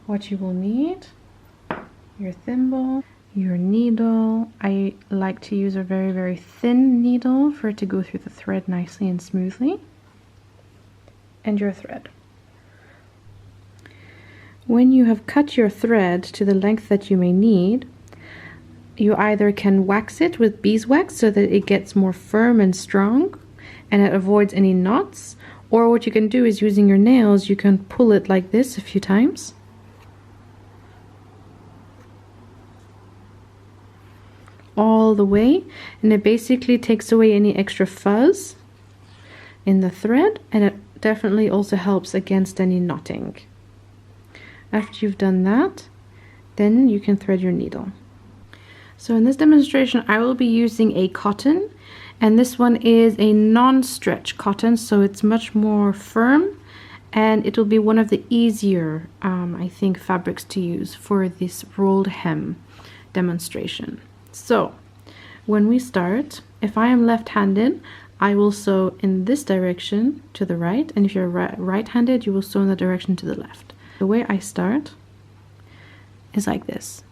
what you will need: your thimble, your needle. I like to use a very, very thin needle for it to go through the thread nicely and smoothly, and your thread. When you have cut your thread to the length that you may need, you either can wax it with beeswax so that it gets more firm and strong and it avoids any knots, or what you can do is, using your nails, you can pull it like this a few times. All the way, and it basically takes away any extra fuzz in the thread, and it definitely also helps against any knotting. After you've done that, then you can thread your needle. So in this demonstration I will be using a cotton, and this one is a non-stretch cotton, so it's much more firm, and it will be one of the easier I think fabrics to use for this rolled hem demonstration. So when we start, if I am left-handed, I will sew in this direction to the right, and if you're right-handed, you will sew in the direction to the left. The way I start is like this.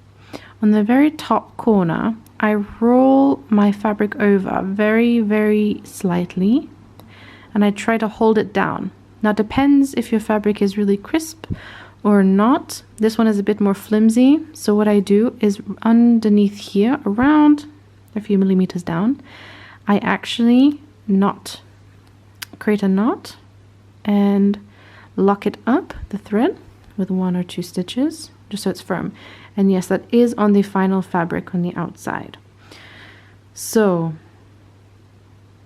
On the very top corner, I roll my fabric over very, very slightly, and I try to hold it down. Now it depends if your fabric is really crisp or not. This one is a bit more flimsy, so what I do is underneath here, around a few millimeters down, I actually create a knot and lock it up, the thread, with 1 or 2 stitches, just so it's firm. And yes, that is on the final fabric on the outside. So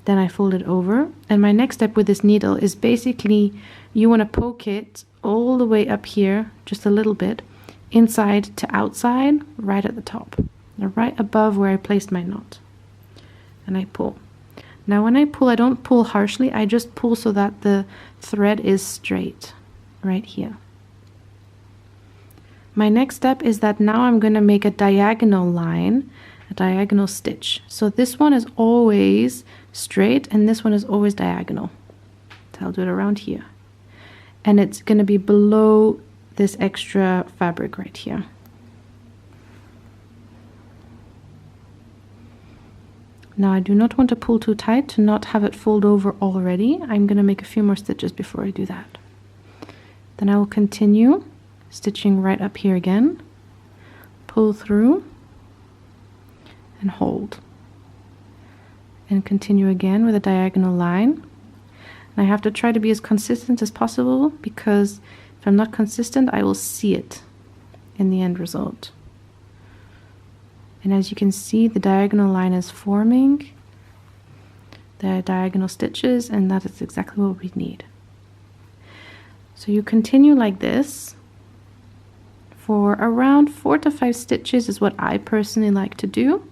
then I fold it over, and my next step with this needle is basically, you want to poke it all the way up here, just a little bit, inside to outside, right at the top, right above where I placed my knot. And I pull. Now when I pull, I don't pull harshly, I just pull so that the thread is straight, right here. My next step is that now I'm going to make a diagonal line, a diagonal stitch. So this one is always straight and this one is always diagonal. So I'll do it around here. And it's going to be below this extra fabric right here. Now I do not want to pull too tight to not have it fold over already. I'm going to make a few more stitches before I do that. Then I will continue stitching right up here again, pull through and hold, and continue again with a diagonal line. And I have to try to be as consistent as possible, because if I'm not consistent I will see it in the end result. And as you can see, the diagonal line is forming the diagonal stitches, and that is exactly what we need. So you continue like this for around 4 to 5 stitches is what I personally like to do,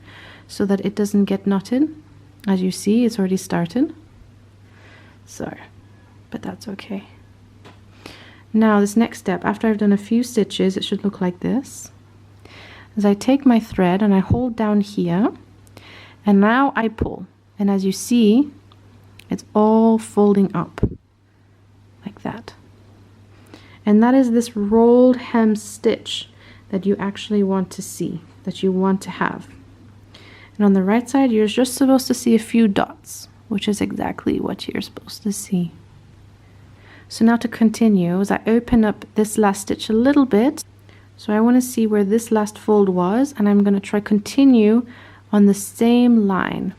so that it doesn't get knotted. As you see, it's already started. So, but that's okay. Now this next step, after I've done a few stitches, it should look like this. As I take my thread and I hold down here, and now I pull, and as you see, it's all folding up like that. And that is this rolled hem stitch that you actually want to see, that you want to have. And on the right side, you're just supposed to see a few dots, which is exactly what you're supposed to see. So now to continue, as I open up this last stitch a little bit, so I want to see where this last fold was, and I'm going to try continue on the same line.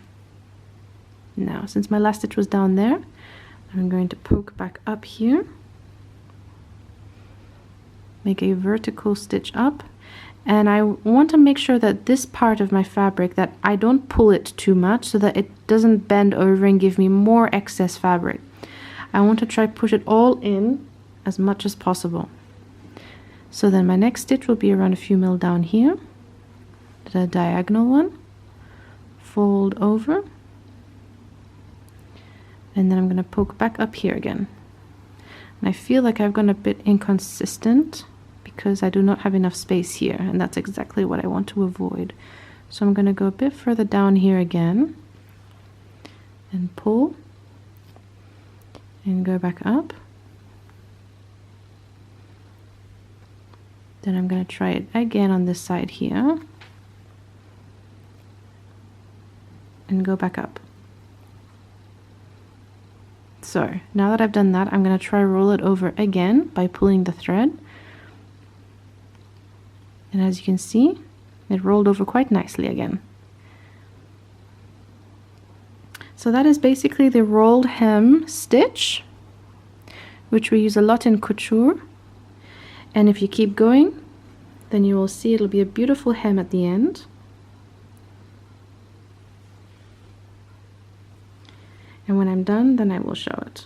Now, since my last stitch was down there, I'm going to poke back up here, make a vertical stitch up, and I want to make sure that this part of my fabric, that I don't pull it too much so that it doesn't bend over and give me more excess fabric. I want to try push it all in as much as possible. So then my next stitch will be around a few mil down here, the diagonal one, fold over, and then I'm going to poke back up here again. And I feel like I've gone a bit inconsistent because I do not have enough space here, and that's exactly what I want to avoid. So I'm going to go a bit further down here again and pull and go back up. Then I'm going to try it again on this side here. And go back up. So now that I've done that, I'm going to try roll it over again by pulling the thread. And as you can see, it rolled over quite nicely again. So that is basically the rolled hem stitch, which we use a lot in couture. And if you keep going, then you will see it'll be a beautiful hem at the end. And when I'm done, then I will show it.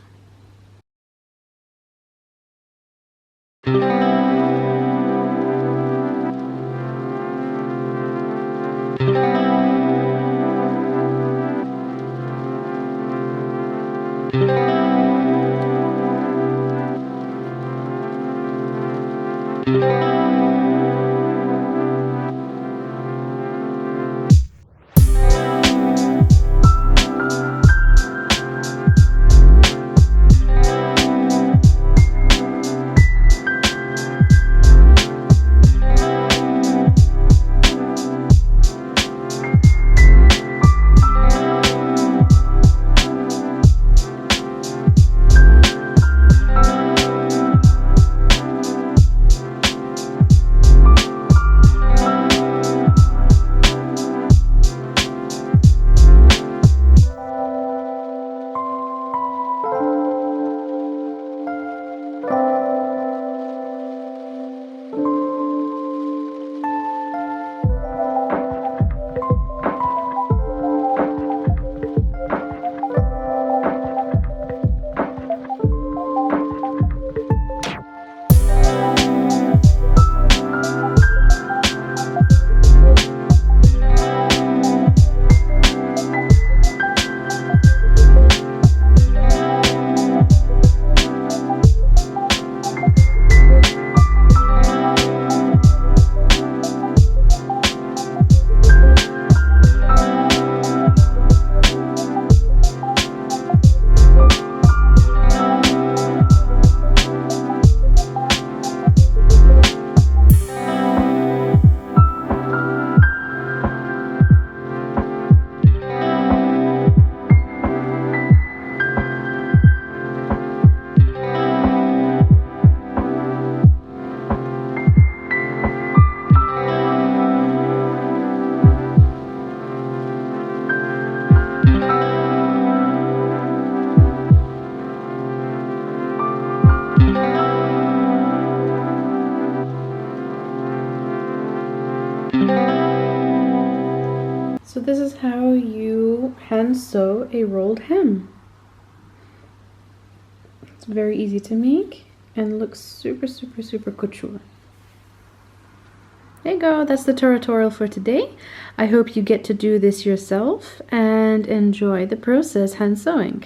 So this is how you hand sew a rolled hem. It's very easy to make and looks super couture. There you go, that's the tutorial for today. I hope you get to do this yourself and enjoy the process hand sewing.